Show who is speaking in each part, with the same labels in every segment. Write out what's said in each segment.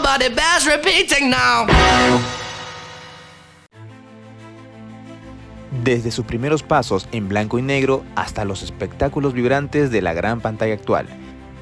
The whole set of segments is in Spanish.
Speaker 1: but it bears repeating now.
Speaker 2: Desde sus primeros pasos en blanco y negro hasta los espectáculos vibrantes de la gran pantalla actual,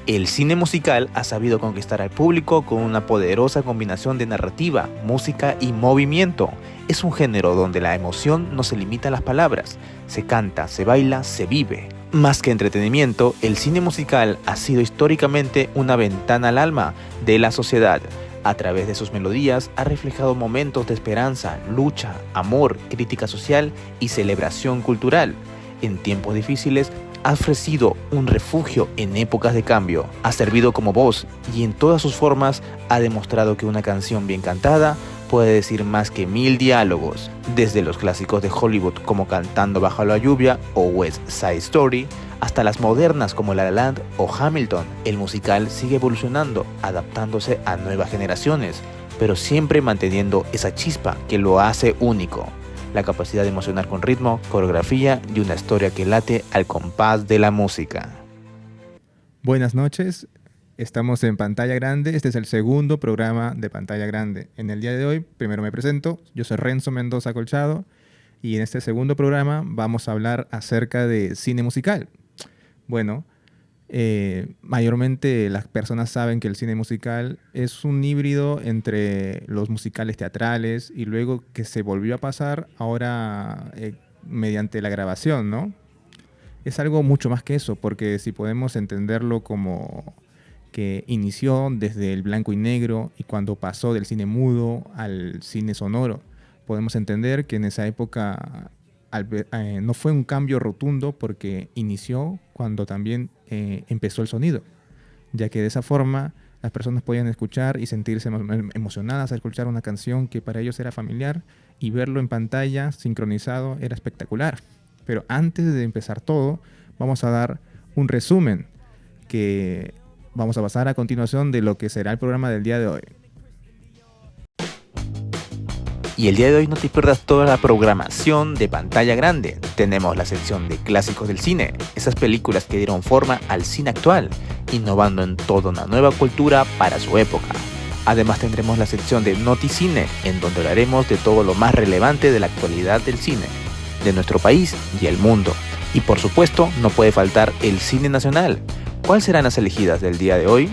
Speaker 2: el cine musical ha sabido conquistar al público con una poderosa combinación de narrativa, música y movimiento. Es un género donde la emoción no se limita a las palabras, se canta, se baila, se vive. Más que entretenimiento, el cine musical ha sido históricamente una ventana al alma de la sociedad. A través de sus melodías ha reflejado momentos de esperanza, lucha, amor, crítica social y celebración cultural. En tiempos difíciles ha ofrecido un refugio en épocas de cambio, ha servido como voz y en todas sus formas ha demostrado que una canción bien cantada puede decir más que 1000 diálogos. Desde los clásicos de Hollywood como Cantando bajo la lluvia o West Side Story, hasta las modernas como La La Land o Hamilton, el musical sigue evolucionando, adaptándose a nuevas generaciones, pero siempre manteniendo esa chispa que lo hace único. La capacidad de emocionar con ritmo, coreografía y una historia que late al compás de la música.
Speaker 3: Buenas noches, estamos en Pantalla Grande, este es el segundo programa de Pantalla Grande. En el día de hoy, primero me presento, yo soy Renzo Mendoza Colchado y en este segundo programa vamos a hablar acerca de cine musical. Bueno, mayormente las personas saben que el cine musical es un híbrido entre los musicales teatrales y luego que se volvió a pasar ahora mediante la grabación, ¿no? Es algo mucho más que eso, porque si podemos entenderlo como que inició desde el blanco y negro y cuando pasó del cine mudo al cine sonoro, podemos entender que en esa época no fue un cambio rotundo porque inició cuando también empezó el sonido, ya que de esa forma las personas podían escuchar y sentirse emocionadas al escuchar una canción que para ellos era familiar y verlo en pantalla sincronizado era espectacular. Pero antes de empezar todo, vamos a dar un resumen que vamos a pasar a continuación de lo que será el programa del día de hoy.
Speaker 2: Y el día de hoy no te pierdas toda la programación de Pantalla Grande. Tenemos la sección de clásicos del cine, esas películas que dieron forma al cine actual, innovando en toda una nueva cultura para su época. Además tendremos la sección de Noticine, en donde hablaremos de todo lo más relevante de la actualidad del cine, de nuestro país y el mundo. Y por supuesto, no puede faltar el cine nacional. ¿Cuáles serán las elegidas del día de hoy?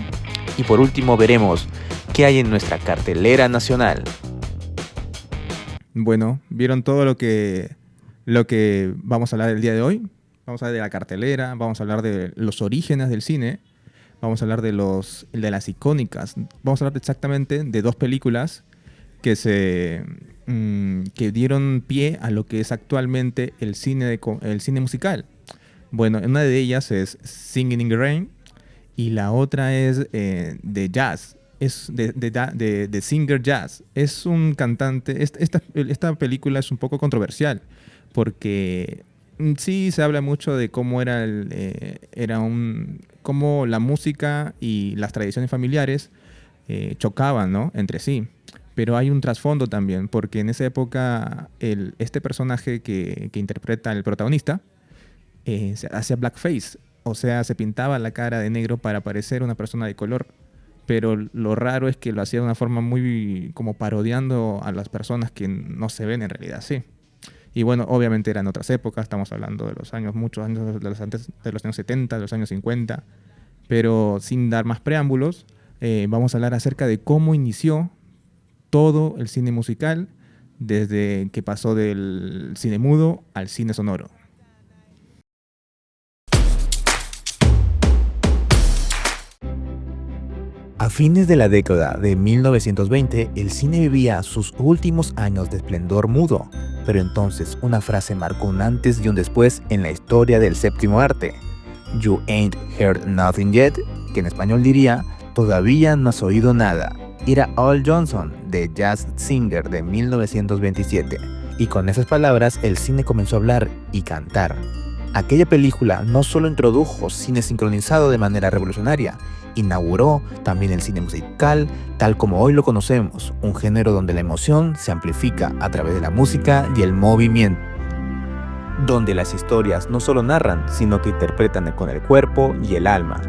Speaker 2: Y por último veremos qué hay en nuestra cartelera nacional.
Speaker 3: Bueno, ¿vieron todo lo que vamos a hablar el día de hoy? Vamos a hablar de la cartelera, vamos a hablar de los orígenes del cine, vamos a hablar de las icónicas, vamos a hablar exactamente de dos películas que dieron pie a lo que es actualmente el cine musical. Bueno, una de ellas es Singing in the Rain y la otra es de jazz. Es de Singer Jazz. Es un cantante. Esta película es un poco controversial porque sí se habla mucho de cómo cómo la música y las tradiciones familiares chocaban, ¿no?, entre sí. Pero hay un trasfondo también, porque en esa época este personaje que interpreta el protagonista se hacía blackface, o sea, se pintaba la cara de negro para parecer una persona de color. Pero lo raro es que lo hacía de una forma muy como parodiando a las personas que no se ven en realidad así. Y bueno, obviamente eran otras épocas, estamos hablando de muchos años de los años 70, de los años 50, pero sin dar más preámbulos, vamos a hablar acerca de cómo inició todo el cine musical desde que pasó del cine mudo al cine sonoro.
Speaker 2: A fines de la década de 1920, el cine vivía sus últimos años de esplendor mudo, pero entonces una frase marcó un antes y un después en la historia del séptimo arte. You ain't heard nothing yet, que en español diría, todavía no has oído nada. Era Al Johnson, de Jazz Singer de 1927, y con esas palabras el cine comenzó a hablar y cantar. Aquella película no solo introdujo cine sincronizado de manera revolucionaria, inauguró también el cine musical tal como hoy lo conocemos, un género donde la emoción se amplifica a través de la música y el movimiento, donde las historias no solo narran, sino que interpretan con el cuerpo y el alma.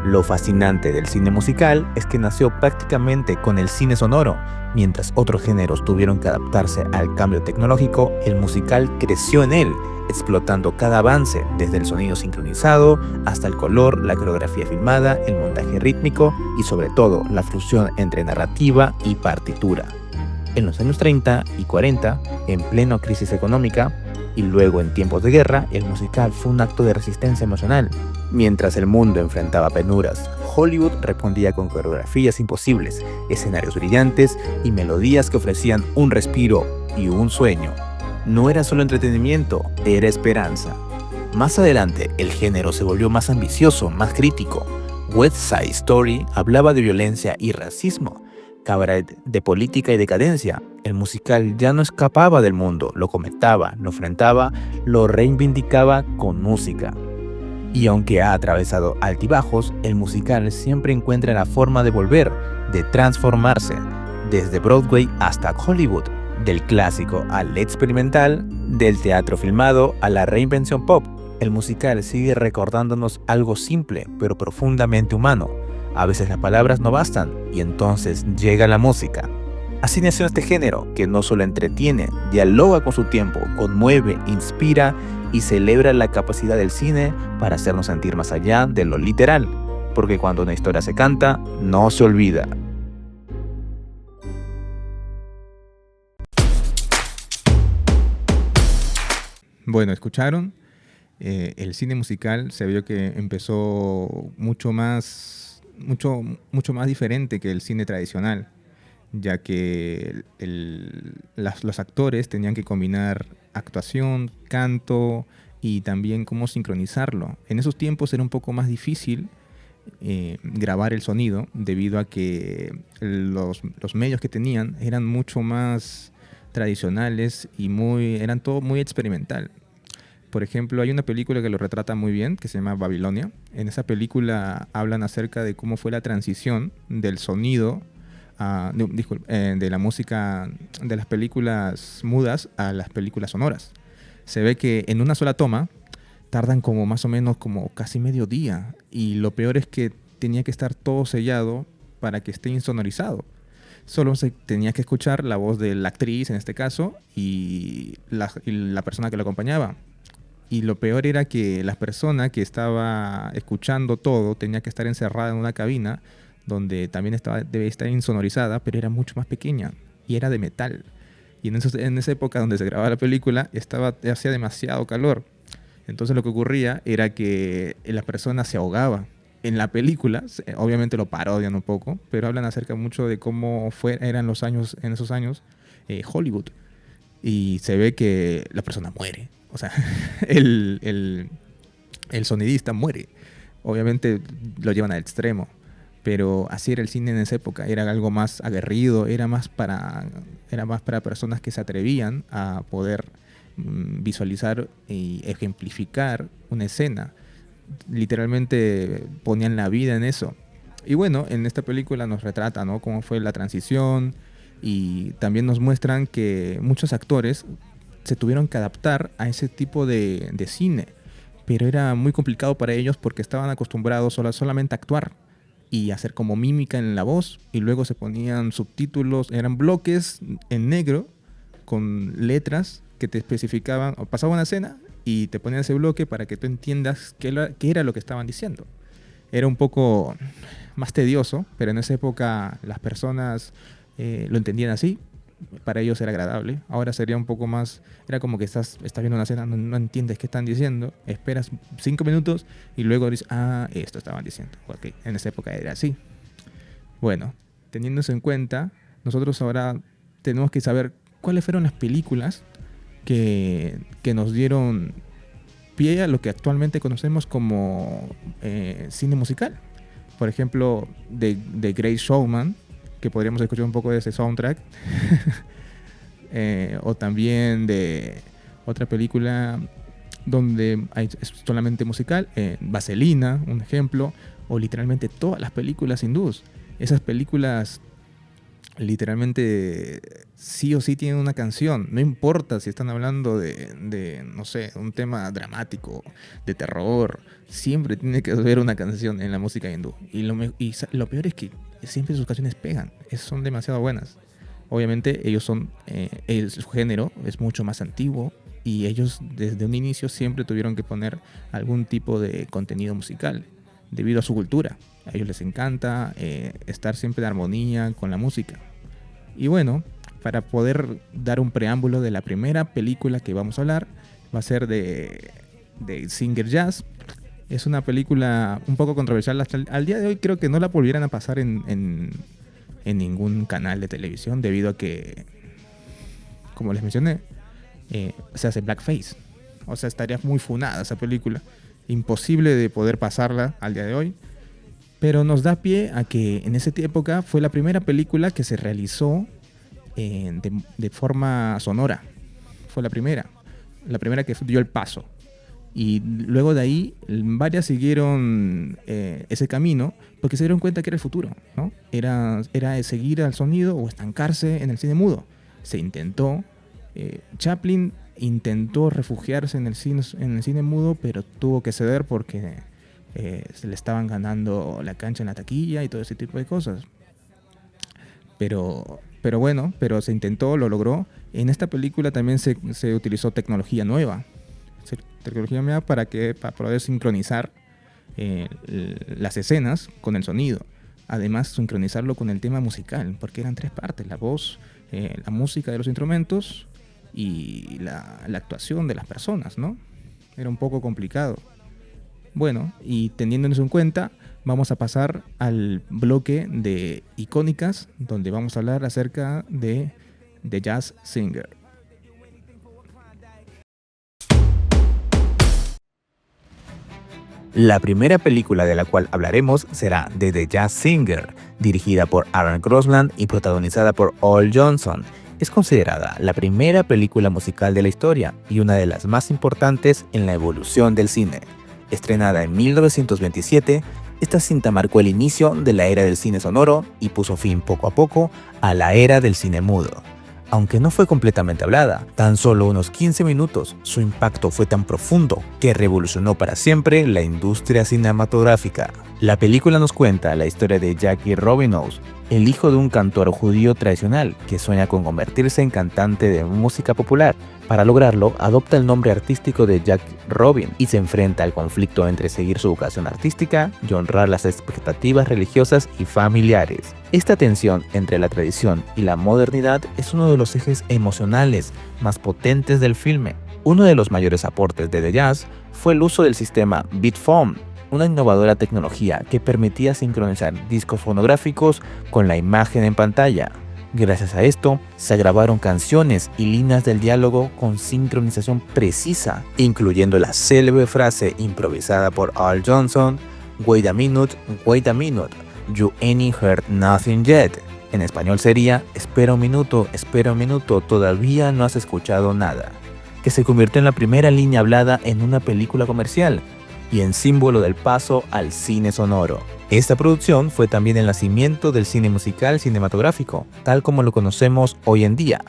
Speaker 2: Lo fascinante del cine musical es que nació prácticamente con el cine sonoro. Mientras otros géneros tuvieron que adaptarse al cambio tecnológico, el musical creció en él, explotando cada avance, desde el sonido sincronizado hasta el color, la coreografía filmada, el montaje rítmico y sobre todo la fusión entre narrativa y partitura. En los años 30 y 40, en plena crisis económica, y luego en tiempos de guerra, el musical fue un acto de resistencia emocional. Mientras el mundo enfrentaba penuras, Hollywood respondía con coreografías imposibles, escenarios brillantes y melodías que ofrecían un respiro y un sueño. No era solo entretenimiento, era esperanza. Más adelante, el género se volvió más ambicioso, más crítico. West Side Story hablaba de violencia y racismo, Cabaret de política y decadencia. El musical ya no escapaba del mundo, lo comentaba, lo enfrentaba, lo reivindicaba con música. Y aunque ha atravesado altibajos, el musical siempre encuentra la forma de volver, de transformarse, desde Broadway hasta Hollywood, del clásico al experimental, del teatro filmado a la reinvención pop. El musical sigue recordándonos algo simple pero profundamente humano. A veces las palabras no bastan y entonces llega la música. Así nació este género que no solo entretiene, dialoga con su tiempo, conmueve, inspira y celebra la capacidad del cine para hacernos sentir más allá de lo literal, porque cuando una historia se canta, no se olvida.
Speaker 3: Bueno, ¿escucharon? El cine musical se vio que empezó mucho más diferente que el cine tradicional, ya que los actores tenían que combinar actuación, canto y también cómo sincronizarlo. En esos tiempos era un poco más difícil grabar el sonido debido a que los medios que tenían eran mucho más tradicionales y eran todo muy experimental. Por ejemplo, hay una película que lo retrata muy bien, que se llama Babilonia. En esa película hablan acerca de cómo fue la transición del sonido, de la música de las películas mudas a las películas sonoras. Se ve que en una sola toma tardan como más o menos como casi medio día. Y lo peor es que tenía que estar todo sellado para que esté insonorizado. Solo se tenía que escuchar la voz de la actriz, en este caso, y la persona que la acompañaba. Y lo peor era que la persona que estaba escuchando todo tenía que estar encerrada en una cabina donde también debe estar insonorizada, pero era mucho más pequeña y era de metal. Y en esa época donde se grababa la película hacía demasiado calor. Entonces lo que ocurría era que la persona se ahogaba. En la película, obviamente lo parodian un poco, pero hablan acerca mucho de cómo eran en esos años Hollywood. Y se ve que la persona muere. O sea, el sonidista muere. Obviamente lo llevan al extremo. Pero así era el cine en esa época. Era algo más aguerrido, era más para personas que se atrevían a poder visualizar y ejemplificar una escena. Literalmente ponían la vida en eso. Y bueno, en esta película nos retrata, ¿no?, cómo fue la transición, y también nos muestran que muchos actores se tuvieron que adaptar a ese tipo de cine, pero era muy complicado para ellos porque estaban acostumbrados solamente a actuar y hacer como mímica en la voz, y luego se ponían subtítulos, eran bloques en negro con letras que te especificaban, o pasaba una escena y te ponían ese bloque para que tú entiendas qué era lo que estaban diciendo. Era un poco más tedioso, pero en esa época las personas lo entendían así. Para ellos era agradable. Ahora sería un poco más, era como que estás viendo una escena, no entiendes qué están diciendo, esperas 5 minutos y luego dices, esto estaban diciendo. Ok, en esa época era así. Bueno, teniendo eso en cuenta, nosotros ahora tenemos que saber cuáles fueron las películas que nos dieron pie a lo que actualmente conocemos como cine musical. Por ejemplo, The Great Showman, que podríamos escuchar un poco de ese soundtrack. O también de otra película donde es solamente musical, Vaselina, un ejemplo, o literalmente todas las películas hindús. Esas películas literalmente sí o sí tienen una canción. No importa si están hablando no sé, un tema dramático, de terror. Siempre tiene que haber una canción en la música hindú. Lo peor es que siempre sus canciones pegan. Son demasiado buenas. Obviamente su género es mucho más antiguo y ellos desde un inicio siempre tuvieron que poner algún tipo de contenido musical debido a su cultura. A ellos les encanta estar siempre en armonía con la música. Y bueno, para poder dar un preámbulo de la primera película que vamos a hablar, va a ser de Singer Jazz. Es una película un poco controversial. Hasta al día de hoy creo que no la volvieran a pasar en ningún canal de televisión debido a que, como les mencioné, se hace blackface. O sea, estaría muy funada esa película. Imposible de poder pasarla al día de hoy. Pero nos da pie a que en esa época fue la primera película que se realizó de forma sonora. Fue la primera que dio el paso. Y luego de ahí varias siguieron ese camino porque se dieron cuenta que era el futuro, ¿no? Era seguir al sonido o estancarse en el cine mudo. Se intentó. Chaplin intentó refugiarse en el cine mudo, pero tuvo que ceder porque se le estaban ganando la cancha en la taquilla y todo ese tipo de cosas. Pero bueno, se intentó, lo logró. En esta película también se utilizó tecnología nueva. Para poder sincronizar las escenas con el sonido. Además, sincronizarlo con el tema musical, porque eran 3 partes: la voz, la música de los instrumentos y la actuación de las personas, ¿no? Era un poco complicado. Bueno, y teniendo eso en cuenta, vamos a pasar al bloque de icónicas, donde vamos a hablar acerca de The Jazz Singer.
Speaker 2: La primera película de la cual hablaremos será The Jazz Singer, dirigida por Aaron Crosland y protagonizada por Al Jolson. Es considerada la primera película musical de la historia y una de las más importantes en la evolución del cine. Estrenada en 1927, esta cinta marcó el inicio de la era del cine sonoro y puso fin poco a poco a la era del cine mudo. Aunque no fue completamente hablada, tan solo unos 15 minutos, su impacto fue tan profundo que revolucionó para siempre la industria cinematográfica. La película nos cuenta la historia de Jackie Robinowitz, el hijo de un cantor judío tradicional que sueña con convertirse en cantante de música popular. Para lograrlo, adopta el nombre artístico de Jack Robin y se enfrenta al conflicto entre seguir su vocación artística y honrar las expectativas religiosas y familiares. Esta tensión entre la tradición y la modernidad es uno de los ejes emocionales más potentes del filme. Uno de los mayores aportes de The Jazz fue el uso del sistema Bitphone, una innovadora tecnología que permitía sincronizar discos fonográficos con la imagen en pantalla. Gracias a esto, se grabaron canciones y líneas del diálogo con sincronización precisa, incluyendo la célebre frase improvisada por Al Jolson: "Wait a minute, you ain't heard nothing yet". En español sería: espera un minuto, todavía no has escuchado nada, que se convirtió en la primera línea hablada en una película comercial y en símbolo del paso al cine sonoro. Esta producción fue también el nacimiento del cine musical cinematográfico, tal como lo conocemos hoy en día.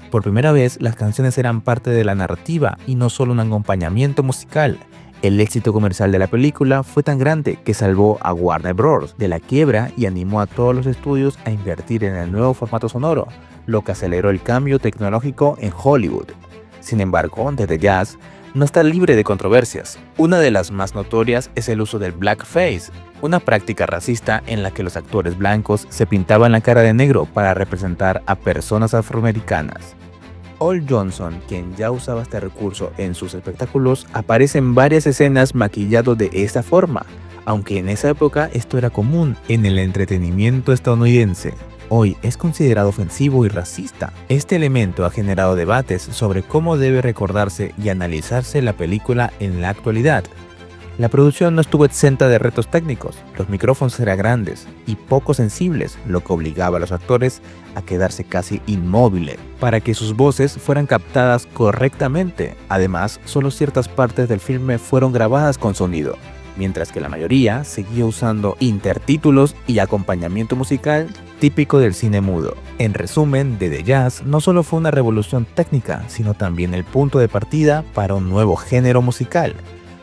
Speaker 2: Por primera vez, las canciones eran parte de la narrativa y no solo un acompañamiento musical. El éxito comercial de la película fue tan grande que salvó a Warner Bros. De la quiebra y animó a todos los estudios a invertir en el nuevo formato sonoro, lo que aceleró el cambio tecnológico en Hollywood. Sin embargo, The Jazz no está libre de controversias. Una de las más notorias es el uso del blackface, una práctica racista en la que los actores blancos se pintaban la cara de negro para representar a personas afroamericanas. Al Jolson, quien ya usaba este recurso en sus espectáculos, aparece en varias escenas maquillado de esta forma, aunque en esa época esto era común en el entretenimiento estadounidense. Hoy es considerado ofensivo y racista. Este elemento ha generado debates sobre cómo debe recordarse y analizarse la película en la actualidad. La producción no estuvo exenta de retos técnicos. Los micrófonos eran grandes y poco sensibles, lo que obligaba a los actores a quedarse casi inmóviles para que sus voces fueran captadas correctamente. Además, solo ciertas partes del filme fueron grabadas con sonido, mientras que la mayoría seguía usando intertítulos y acompañamiento musical típico del cine mudo. En resumen, The Jazz no solo fue una revolución técnica, sino también el punto de partida para un nuevo género musical.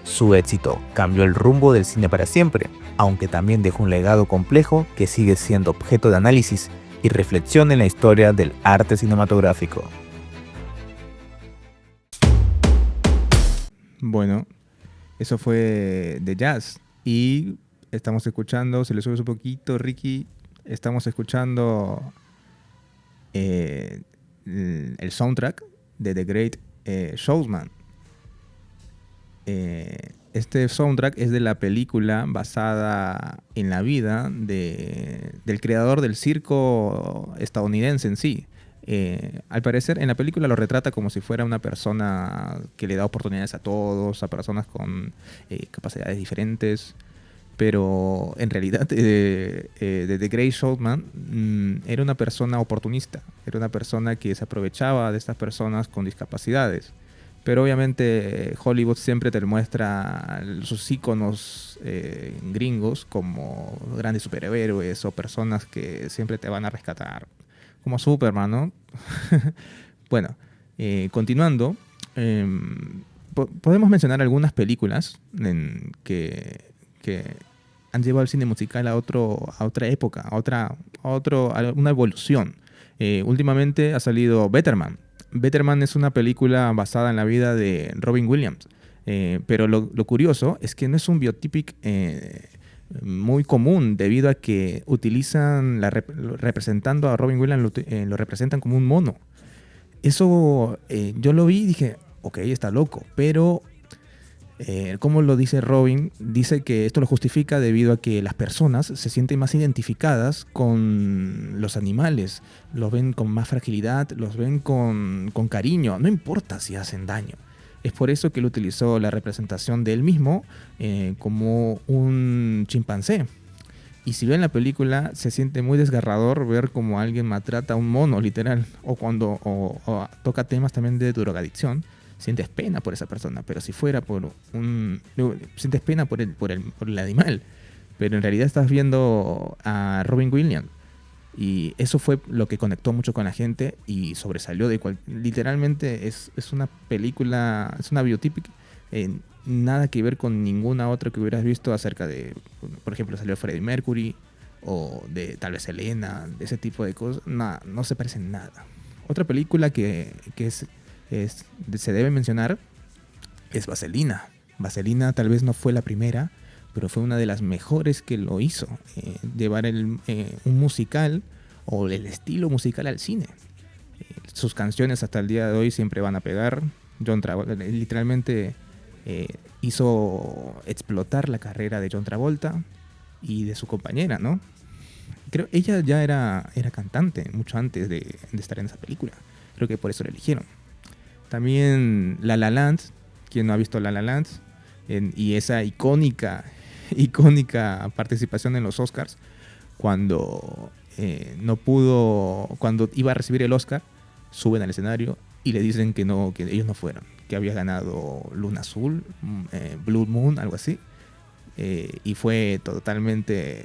Speaker 2: Su éxito cambió el rumbo del cine para siempre, aunque también dejó un legado complejo que sigue siendo objeto de análisis y reflexión en la historia del arte cinematográfico.
Speaker 3: Bueno, eso fue The Jazz. Y estamos escuchando, se le sube un poquito, Ricky, estamos escuchando el soundtrack de The Great Showman. Este soundtrack es de la película basada en la vida del creador del circo estadounidense en sí. Al parecer en la película lo retrata como si fuera una persona que le da oportunidades a todos, a personas con capacidades diferentes, pero en realidad The Great Showman era una persona oportunista, era una persona que se aprovechaba de estas personas con discapacidades. Pero obviamente Hollywood siempre te muestra sus íconos gringos como grandes superhéroes o personas que siempre te van a rescatar, como Superman, ¿no? Bueno, continuando, podemos mencionar algunas películas que han llevado el cine musical a otra época, a una evolución. Últimamente ha salido Better Man. Better Man es una película basada en la vida de Robin Williams, pero lo curioso es que no es un biopic muy común, debido a que utilizan representando a Robin Williams, lo representan como un mono. Eso yo lo vi y dije, ok, está loco, pero como lo dice Robin, dice que esto lo justifica debido a que las personas se sienten más identificadas con los animales, los ven con más fragilidad, los ven con cariño, no importa si hacen daño. Es por eso que él utilizó la representación de él mismo como un chimpancé. Y si ven la película, se siente muy desgarrador ver cómo alguien maltrata a un mono, literal, o cuando toca temas también de drogadicción. Sientes pena por esa persona, pero si fuera sientes pena por el animal, pero en realidad estás viendo a Robin Williams, y eso fue lo que conectó mucho con la gente y sobresalió literalmente es una película, es una biopic, nada que ver con ninguna otra que hubieras visto acerca de, por ejemplo, salió Freddie Mercury o de tal vez Selena, de ese tipo de cosas. No se parecen nada. Otra película que se debe mencionar es Vaselina. Vaselina tal vez no fue la primera, pero fue una de las mejores que lo hizo, llevar un musical o el estilo musical al cine. Sus canciones hasta el día de hoy siempre van a pegar. John Travolta literalmente hizo explotar la carrera de John Travolta y de su compañera, ¿no? Creo ella ya era cantante mucho antes de estar en esa película. Creo que por eso la eligieron. También La La Land, quien no ha visto La La Land, y esa icónica participación en los Oscars, cuando cuando iba a recibir el Oscar, suben al escenario y le dicen que ellos no fueron, que había ganado Luna Azul, Blue Moon, algo así, y fue totalmente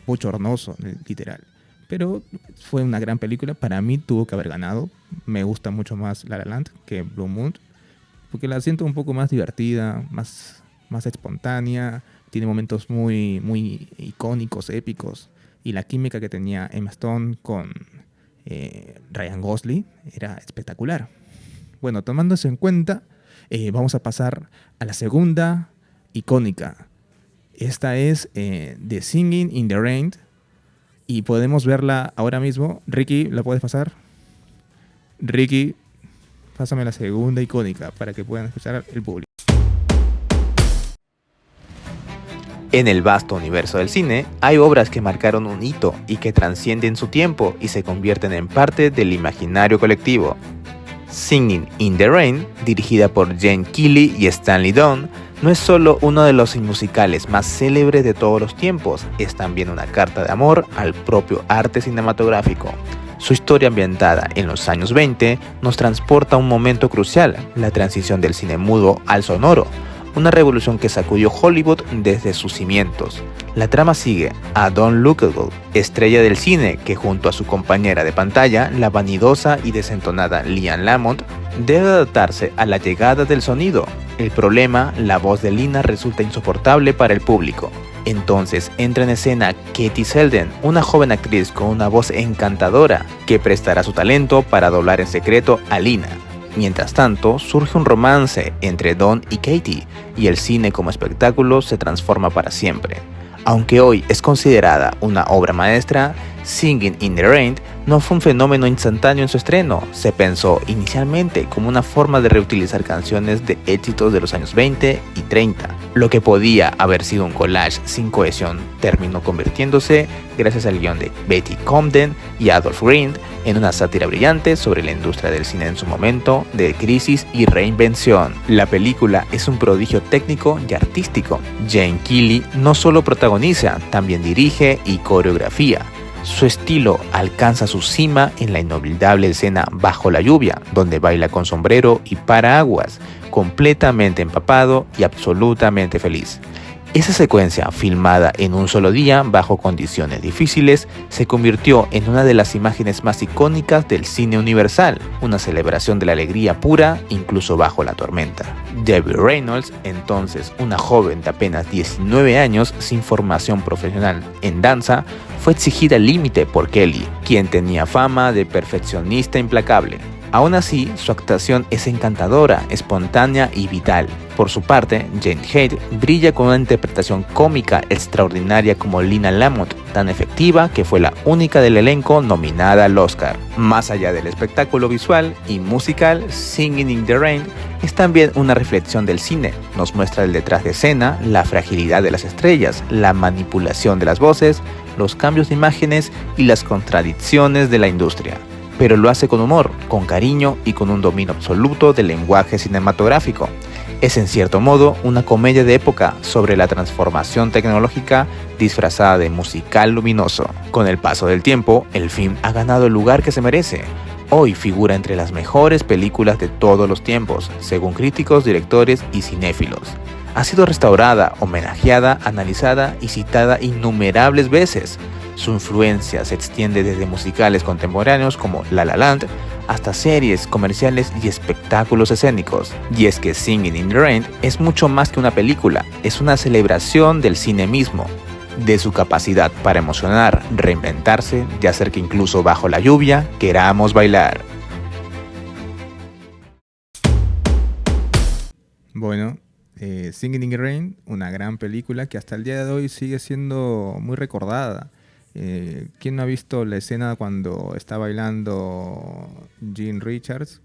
Speaker 3: bochornoso, literal. Pero fue una gran película. Para mí tuvo que haber ganado. Me gusta mucho más La La Land que Blue Moon, porque la siento un poco más divertida, más espontánea. Tiene momentos muy, muy icónicos, épicos. Y la química que tenía Emma Stone con Ryan Gosling era espectacular. Bueno, tomando eso en cuenta, vamos a pasar a la segunda icónica. Esta es The Singing in the Rain. Y podemos verla ahora mismo. Ricky, ¿la puedes pasar? Ricky, pásame la segunda icónica para que puedan escuchar el público.
Speaker 2: En el vasto universo del cine, hay obras que marcaron un hito y que trascienden su tiempo y se convierten en parte del imaginario colectivo. Singing in the Rain, dirigida por Gene Kelly y Stanley Donen, no es solo uno de los musicales más célebres de todos los tiempos, es también una carta de amor al propio arte cinematográfico. Su historia, ambientada en los años 20, nos transporta a un momento crucial, la transición del cine mudo al sonoro, una revolución que sacudió Hollywood desde sus cimientos. La trama sigue a Don Lookable, estrella del cine que junto a su compañera de pantalla, la vanidosa y desentonada Lian Lamont, debe adaptarse a la llegada del sonido. El problema, la voz de Lina resulta insoportable para el público. Entonces entra en escena Katie Selden, una joven actriz con una voz encantadora, que prestará su talento para doblar en secreto a Lina. Mientras tanto, surge un romance entre Don y Katie, y el cine como espectáculo se transforma para siempre. Aunque hoy es considerada una obra maestra, Singing in the Rain no fue un fenómeno instantáneo en su estreno. Se pensó inicialmente como una forma de reutilizar canciones de éxitos de los años 20 y 30. Lo que podía haber sido un collage sin cohesión terminó convirtiéndose, gracias al guión de Betty Comden y Adolph Green, en una sátira brillante sobre la industria del cine en su momento de crisis y reinvención. La película es un prodigio técnico y artístico. Jane Keeley no solo protagoniza, también dirige y coreografía. Su estilo alcanza su cima en la inolvidable escena Bajo la lluvia, donde baila con sombrero y paraguas, completamente empapado y absolutamente feliz. Esa secuencia, filmada en un solo día bajo condiciones difíciles, se convirtió en una de las imágenes más icónicas del cine universal, una celebración de la alegría pura incluso bajo la tormenta. Debbie Reynolds, entonces una joven de apenas 19 años sin formación profesional en danza, fue exigida al límite por Kelly, quien tenía fama de perfeccionista implacable. Aún así, su actuación es encantadora, espontánea y vital. Por su parte, Jane Haidt brilla con una interpretación cómica extraordinaria como Lina Lamont, tan efectiva que fue la única del elenco nominada al Oscar. Más allá del espectáculo visual y musical, Singing in the Rain es también una reflexión del cine. Nos muestra el detrás de escena, la fragilidad de las estrellas, la manipulación de las voces, los cambios de imágenes y las contradicciones de la industria. Pero lo hace con humor, con cariño y con un dominio absoluto del lenguaje cinematográfico. Es en cierto modo una comedia de época sobre la transformación tecnológica disfrazada de musical luminoso. Con el paso del tiempo, el film ha ganado el lugar que se merece. Hoy figura entre las mejores películas de todos los tiempos, según críticos, directores y cinéfilos. Ha sido restaurada, homenajeada, analizada y citada innumerables veces. Su influencia se extiende desde musicales contemporáneos como La La Land hasta series, comerciales y espectáculos escénicos. Y es que Singing in the Rain es mucho más que una película, es una celebración del cine mismo, de su capacidad para emocionar, reinventarse y hacer que incluso bajo la lluvia queramos bailar.
Speaker 3: Bueno, Singing in the Rain, una gran película que hasta el día de hoy sigue siendo muy recordada. ¿Quién no ha visto la escena cuando está bailando Jean Richards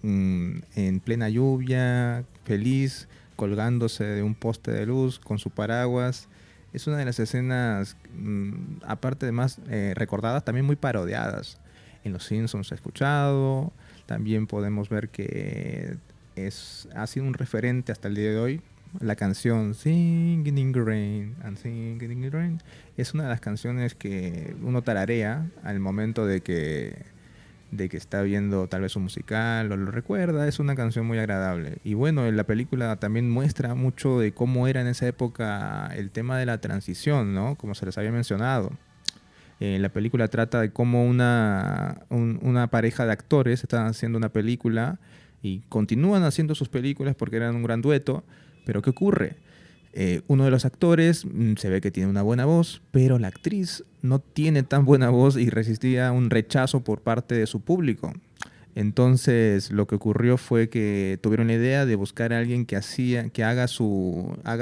Speaker 3: en plena lluvia, feliz, colgándose de un poste de luz con su paraguas? Es una de las escenas, aparte de más recordadas, también muy parodiadas. En Los Simpsons se ha escuchado, también podemos ver que ha sido un referente hasta el día de hoy. La canción Singing in the Rain and Singing in the Rain es una de las canciones que uno tararea al momento de que está viendo tal vez un musical o lo recuerda. Es una canción muy agradable. Y bueno, la película también muestra mucho de cómo era en esa época el tema de la transición, ¿no? Como se les había mencionado. La película trata de cómo una pareja de actores están haciendo una película y continúan haciendo sus películas porque eran un gran dueto. Pero ¿qué ocurre? Uno de los actores se ve que tiene una buena voz, pero la actriz no tiene tan buena voz y resistía un rechazo por parte de su público. Entonces lo que ocurrió fue que tuvieron la idea de buscar a alguien que haga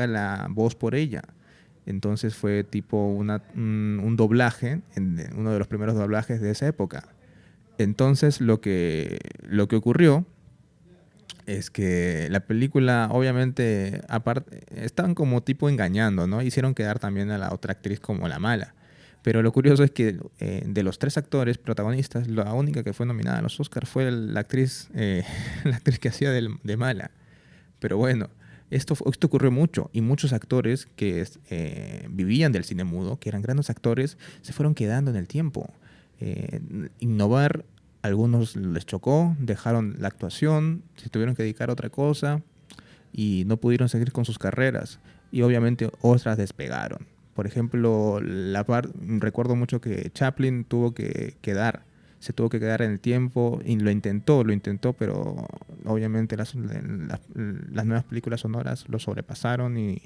Speaker 3: la voz por ella. Entonces fue tipo un doblaje, uno de los primeros doblajes de esa época. Entonces lo que ocurrió es que la película, obviamente, aparte, estaban como tipo engañando, ¿no? Hicieron quedar también a la otra actriz como la mala. Pero lo curioso es que de los 3 actores protagonistas, la única que fue nominada a los Oscars fue la actriz que hacía de mala. Pero bueno, esto ocurrió mucho, y muchos actores que vivían del cine mudo, que eran grandes actores, se fueron quedando en el tiempo. Innovar, algunos les chocó, dejaron la actuación, se tuvieron que dedicar a otra cosa. y no pudieron seguir con sus carreras. Y obviamente otras despegaron. Por ejemplo, recuerdo mucho que Chaplin se tuvo que quedar en el tiempo y lo intentó, pero obviamente las nuevas películas sonoras lo sobrepasaron y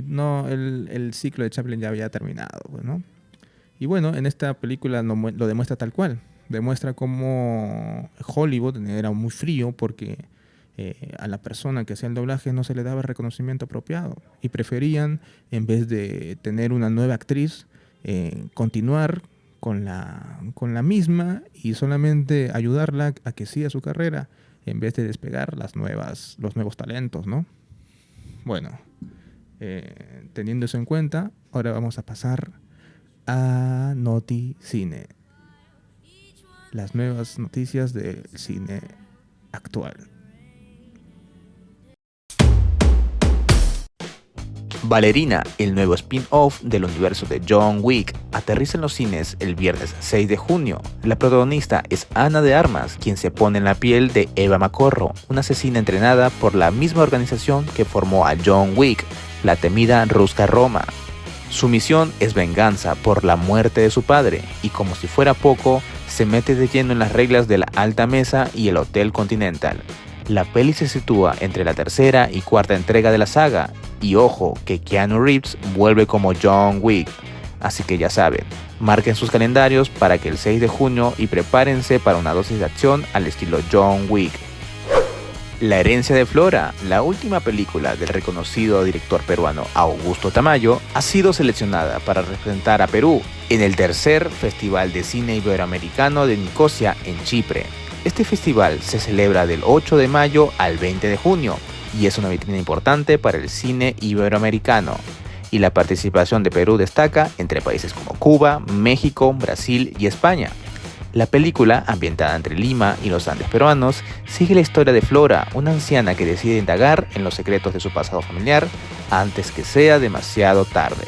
Speaker 3: no, el ciclo de Chaplin ya había terminado, pues, ¿no? Y bueno, en esta película lo demuestra tal cual. Demuestra cómo Hollywood era muy frío porque a la persona que hacía el doblaje no se le daba el reconocimiento apropiado y preferían, en vez de tener una nueva actriz, continuar con la misma y solamente ayudarla a que siga su carrera en vez de despegar los nuevos talentos, ¿no? Bueno, teniendo eso en cuenta, ahora vamos a pasar a Noticine, las nuevas noticias del cine actual.
Speaker 2: Ballerina, el nuevo spin-off del universo de John Wick, aterriza en los cines el viernes 6 de junio. La protagonista es Ana de Armas, quien se pone en la piel de Eva Macorro, una asesina entrenada por la misma organización que formó a John Wick, la temida Ruska Roma. Su misión es venganza por la muerte de su padre, y como si fuera poco, se mete de lleno en las reglas de la Alta Mesa y el Hotel Continental. La peli se sitúa entre la tercera y cuarta entrega de la saga, y ojo que Keanu Reeves vuelve como John Wick. Así que ya saben, marquen sus calendarios para que el 6 de junio y prepárense para una dosis de acción al estilo John Wick. La herencia de Flora, la última película del reconocido director peruano Augusto Tamayo, ha sido seleccionada para representar a Perú en el tercer Festival de Cine Iberoamericano de Nicosia en Chipre. Este festival se celebra del 8 de mayo al 20 de junio y es una vitrina importante para el cine iberoamericano. Y la participación de Perú destaca entre países como Cuba, México, Brasil y España. La película, ambientada entre Lima y los Andes peruanos, sigue la historia de Flora, una anciana que decide indagar en los secretos de su pasado familiar antes que sea demasiado tarde.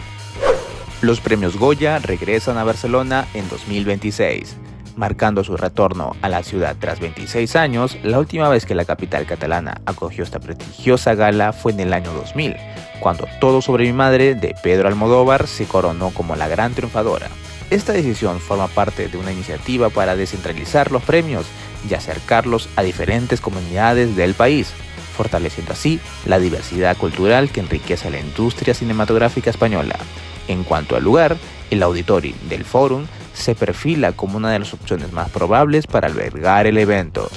Speaker 2: Los premios Goya regresan a Barcelona en 2026. Marcando su retorno a la ciudad tras 26 años, la última vez que la capital catalana acogió esta prestigiosa gala fue en el año 2000, cuando Todo sobre mi madre de Pedro Almodóvar se coronó como la gran triunfadora. Esta decisión forma parte de una iniciativa para descentralizar los premios y acercarlos a diferentes comunidades del país, fortaleciendo así la diversidad cultural que enriquece la industria cinematográfica española. En cuanto al lugar, el Auditori del Fórum se perfila como una de las opciones más probables para albergar el evento.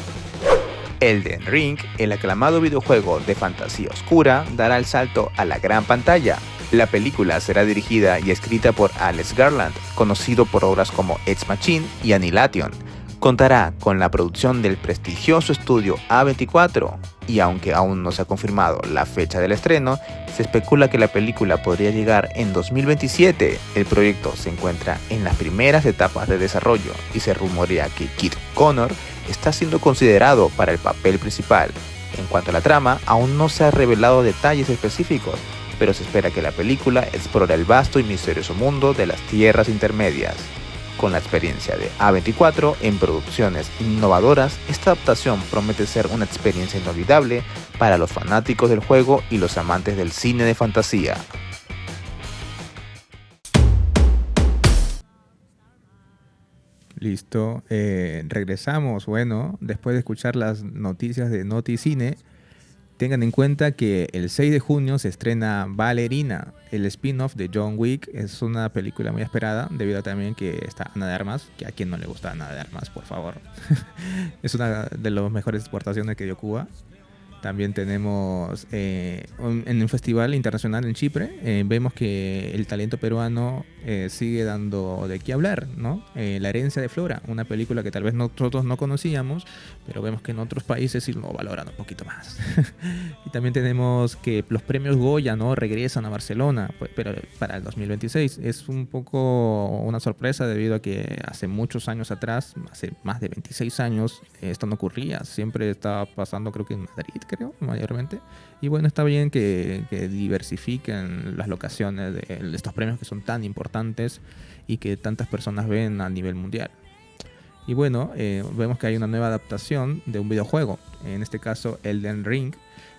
Speaker 2: Elden Ring, el aclamado videojuego de fantasía oscura, dará el salto a la gran pantalla. La película será dirigida y escrita por Alex Garland, conocido por obras como Ex Machina y Annihilation. Contará con la producción del prestigioso estudio A24, y aunque aún no se ha confirmado la fecha del estreno, se especula que la película podría llegar en 2027. El proyecto se encuentra en las primeras etapas de desarrollo y se rumorea que Kit Connor está siendo considerado para el papel principal. En cuanto a la trama, aún no se han revelado detalles específicos, pero se espera que la película explore el vasto y misterioso mundo de las tierras intermedias. Con la experiencia de A24 en producciones innovadoras, esta adaptación promete ser una experiencia inolvidable para los fanáticos del juego y los amantes del cine de fantasía.
Speaker 3: Listo, regresamos. Bueno, después de escuchar las noticias de Noticine, tengan en cuenta que el 6 de junio se estrena Ballerina, el spin-off de John Wick. Es una película muy esperada, debido a también que está Ana de Armas, que a quien no le gusta Ana de Armas, por favor. Es una de las mejores exportaciones que dio Cuba. También tenemos en un festival internacional en Chipre, vemos que el talento peruano sigue dando de qué hablar, ¿no? La herencia de Flora, una película que tal vez nosotros no conocíamos, pero vemos que en otros países sí lo valoran un poquito más. Y también tenemos que los premios Goya, ¿no?, regresan a Barcelona, pero para el 2026. Es un poco una sorpresa debido a que hace muchos años atrás, hace más de 26 años, esto no ocurría. Siempre estaba pasando, creo que en Madrid, mayormente. Y bueno, está bien que diversifiquen las locaciones de estos premios que son tan importantes y que tantas personas ven a nivel mundial. Y bueno, vemos que hay una nueva adaptación de un videojuego, en este caso Elden Ring.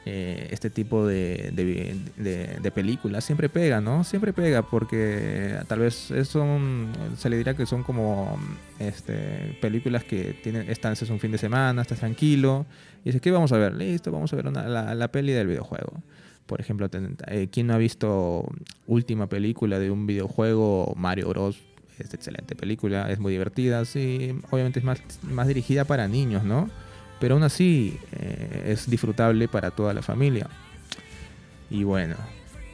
Speaker 3: Este tipo de películas siempre pega, ¿no? Siempre pega porque tal vez se le dirá que son como películas que es un fin de semana, estás tranquilo y dices, ¿qué vamos a ver? Listo, vamos a ver la peli del videojuego. Por ejemplo, ¿quién no ha visto última película de un videojuego? Mario Bros. Es excelente película, es muy divertida, sí, obviamente es más dirigida para niños, ¿no? Pero aún así es disfrutable para toda la familia. Y bueno,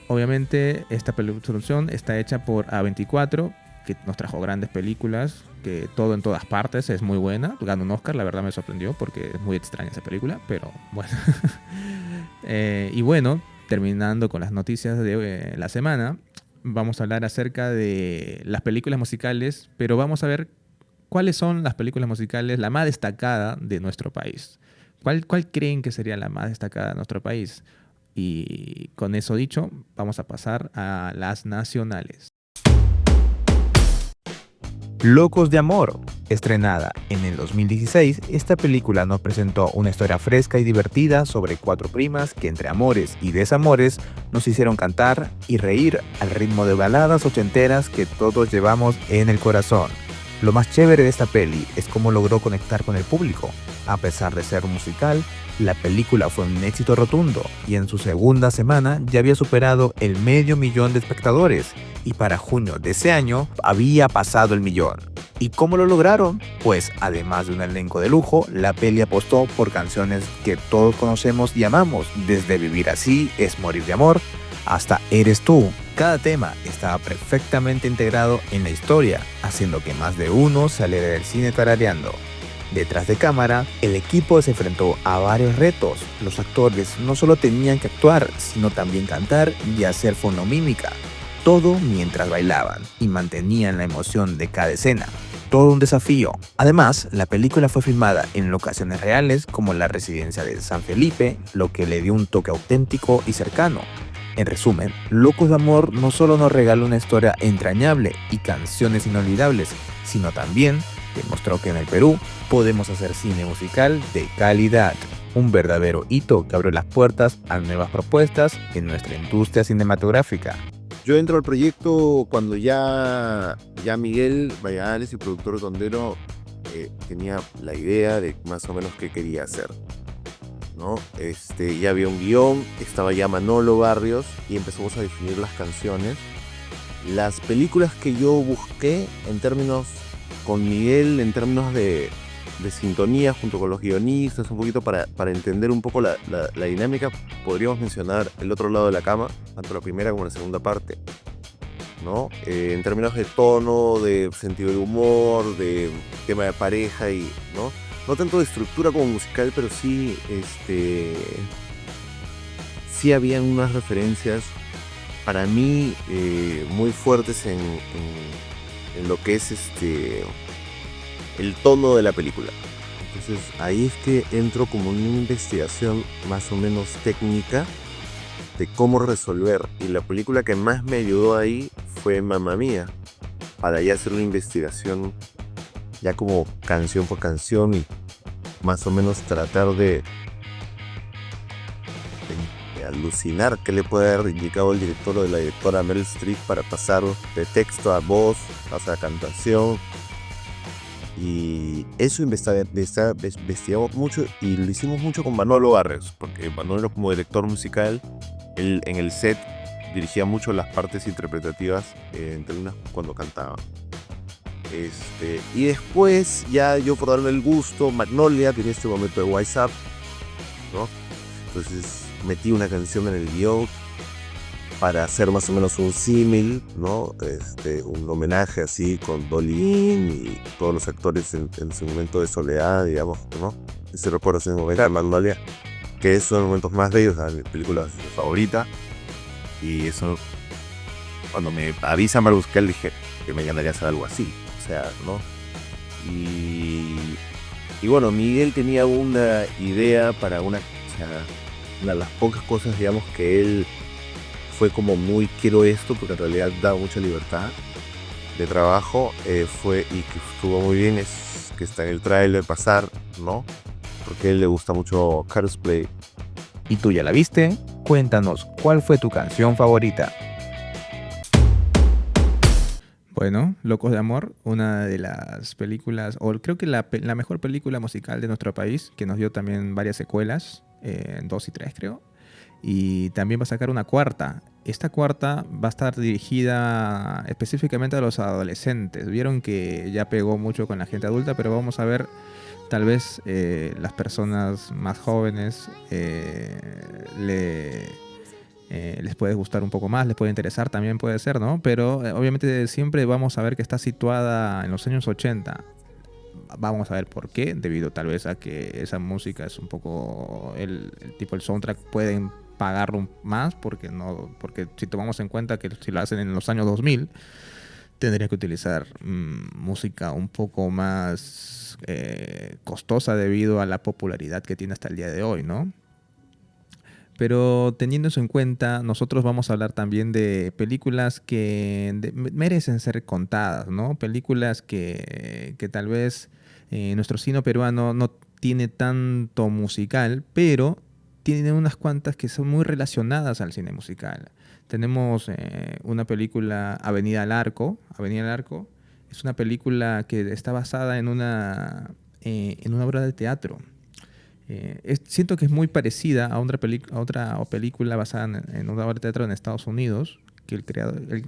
Speaker 3: obviamente esta producción está hecha por A24, que nos trajo grandes películas, que todo en todas partes es muy buena. Ganó un Oscar, la verdad me sorprendió porque es muy extraña esa película, pero bueno. Y bueno, terminando con las noticias de la semana, vamos a hablar acerca de las películas musicales, pero vamos a ver cuáles son las películas musicales la más destacada de nuestro país. ¿Cuál creen que sería la más destacada de nuestro país? Y con eso dicho, vamos a pasar a las nacionales.
Speaker 2: Locos de Amor. Estrenada en el 2016, esta película nos presentó una historia fresca y divertida sobre 4 primas que entre amores y desamores nos hicieron cantar y reír al ritmo de baladas ochenteras que todos llevamos en el corazón. Lo más chévere de esta peli es cómo logró conectar con el público. A pesar de ser un musical, la película fue un éxito rotundo y en su segunda semana ya había superado el 500.000 de espectadores y para junio de ese año había pasado el 1.000.000. ¿Y cómo lo lograron? Pues además de un elenco de lujo, la peli apostó por canciones que todos conocemos y amamos, desde Vivir así es morir de amor hasta Eres tú. Cada tema estaba perfectamente integrado en la historia, haciendo que más de uno saliera del cine tarareando. Detrás de cámara, el equipo se enfrentó a varios retos. Los actores no solo tenían que actuar, sino también cantar y hacer fonomímica. Todo mientras bailaban y mantenían la emoción de cada escena. Todo un desafío. Además, la película fue filmada en locaciones reales como la residencia de San Felipe, lo que le dio un toque auténtico y cercano. En resumen, Locos de Amor no solo nos regaló una historia entrañable y canciones inolvidables, sino también demostró que en el Perú podemos hacer cine musical de calidad. Un verdadero hito que abrió las puertas a nuevas propuestas en nuestra industria cinematográfica.
Speaker 4: Yo entro al proyecto cuando ya Miguel Valladares, el productor tondero, tenía la idea de más o menos qué quería hacer, ¿no? Ya había un guión, estaba ya Manolo Barrios y empezamos a definir las canciones. Las películas que yo busqué en términos con Miguel, en términos de sintonía junto con los guionistas, un poquito para entender un poco la dinámica, podríamos mencionar El otro lado de la cama, tanto la primera como la segunda parte, ¿no? En términos de tono, de sentido del humor, de tema de pareja y, no tanto de estructura como musical, pero sí, sí habían unas referencias para mí muy fuertes en lo que es el tono de la película. Entonces ahí es que entro como en una investigación más o menos técnica de cómo resolver, y la película que más me ayudó ahí fue Mamma Mía, para ya hacer una investigación ya como canción por canción y más o menos tratar de alucinar qué le puede haber indicado el director o la directora Meryl Streep para pasar de texto a voz, a cantación. Y eso investigamos mucho y lo hicimos mucho con Manolo Barrios, porque Manolo, como director musical, él en el set dirigía mucho las partes interpretativas en términos cuando cantaba. Y después, ya yo por darle el gusto, Magnolia tenía este momento de Wise Up, ¿no? Entonces metí una canción en el guión para hacer más o menos un símil, ¿no? Un homenaje así con Dolin y todos los actores en su momento de soledad, digamos, ¿no? Ese recuerdo ese momento de Magnolia, que es uno de los momentos más bellos de mi película favorita. Y eso, cuando me avisan para buscar, dije que me encantaría hacer algo así, o sea, ¿no? Y bueno, Miguel tenía una idea para una de las pocas cosas, digamos, que él fue como muy quiero esto, porque en realidad da mucha libertad. de trabajo fue, y que estuvo muy bien, es que está en el tráiler pasar, ¿no? Porque a él le gusta mucho Cars Play.
Speaker 2: ¿Y tú ya la viste? Cuéntanos, ¿cuál fue tu canción favorita?
Speaker 3: Bueno, Locos de Amor, una de las películas, o creo que la mejor película musical de nuestro país, que nos dio también varias secuelas, 2 y 3 creo, y también va a sacar una cuarta. Esta cuarta va a estar dirigida específicamente a los adolescentes. Vieron que ya pegó mucho con la gente adulta, pero vamos a ver, tal vez las personas más jóvenes les puede gustar un poco más, les puede interesar, también puede ser, ¿no? Pero obviamente siempre vamos a ver que está situada en los años 80. Vamos a ver por qué, debido tal vez a que esa música es un poco el tipo, el soundtrack pueden pagarlo más, porque si tomamos en cuenta que si lo hacen en los años 2000, tendría que utilizar música un poco más costosa debido a la popularidad que tiene hasta el día de hoy, ¿no? Pero teniendo eso en cuenta, nosotros vamos a hablar también de películas que merecen ser contadas, ¿no? Películas que tal vez nuestro cine peruano no tiene tanto musical, pero tiene unas cuantas que son muy relacionadas al cine musical. Tenemos una película, Avenida al Arco. Avenida al Arco es una película que está basada en una obra de teatro. Siento que es muy parecida a otra película basada en una obra de teatro en Estados Unidos, que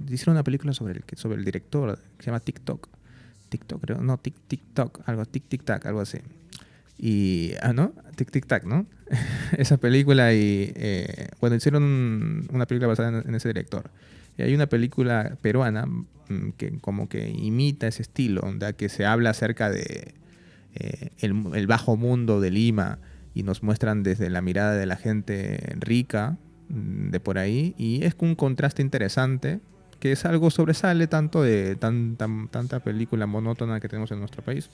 Speaker 3: hicieron una película sobre el director, que se llama TikTok, creo, no, TikTok, algo, Tic-Tic-Tac, algo así. Y, ¿no? Tic-Tic-Tac, ¿no? Esa película bueno, hicieron una película basada en ese director. Y hay una película peruana que como que imita ese estilo, donde que se habla acerca de el bajo mundo de Lima, y nos muestran desde la mirada de la gente rica de por ahí, y es un contraste interesante, que es algo sobresale tanto de tanta película monótona que tenemos en nuestro país.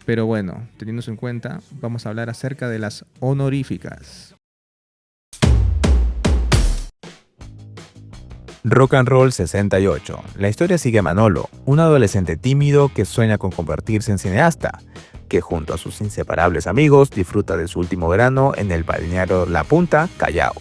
Speaker 3: Pero bueno, teniendo eso en cuenta, vamos a hablar acerca de las honoríficas.
Speaker 2: Rock and Roll 68. La historia sigue a Manolo, un adolescente tímido que sueña con convertirse en cineasta, que junto a sus inseparables amigos disfruta de su último verano en el balneario La Punta, Callao,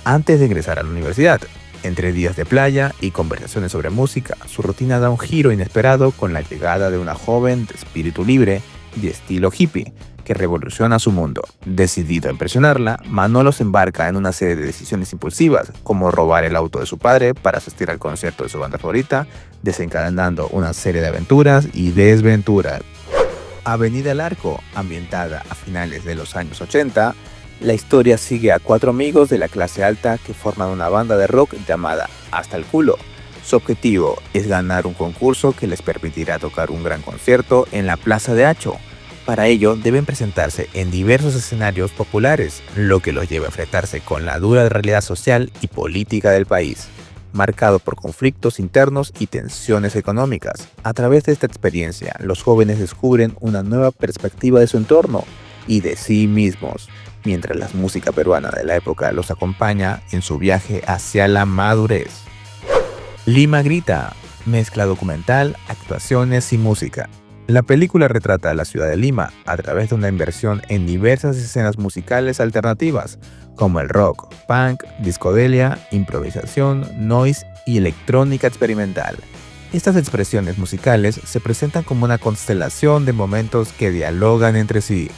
Speaker 2: antes de ingresar a la universidad. Entre días de playa y conversaciones sobre música, su rutina da un giro inesperado con la llegada de una joven de espíritu libre y estilo hippie que revoluciona su mundo. Decidido a impresionarla, Manolo se embarca en una serie de decisiones impulsivas, como robar el auto de su padre para asistir al concierto de su banda favorita, desencadenando una serie de aventuras y desventuras. Avenida al Arco, ambientada a finales de los años 80, la historia sigue a 4 amigos de la clase alta que forman una banda de rock llamada Hasta el Culo. Su objetivo es ganar un concurso que les permitirá tocar un gran concierto en la Plaza de Hacho. Para ello deben presentarse en diversos escenarios populares, lo que los lleva a enfrentarse con la dura realidad social y política del país, marcado por conflictos internos y tensiones económicas. A través de esta experiencia, los jóvenes descubren una nueva perspectiva de su entorno y de sí mismos, mientras la música peruana de la época los acompaña en su viaje hacia la madurez. Lima Grita, mezcla documental, actuaciones y música. La película retrata a la ciudad de Lima a través de una inversión en diversas escenas musicales alternativas, como el rock, punk, discodelia, improvisación, noise y electrónica experimental. Estas expresiones musicales se presentan como una constelación de momentos que dialogan entre sí.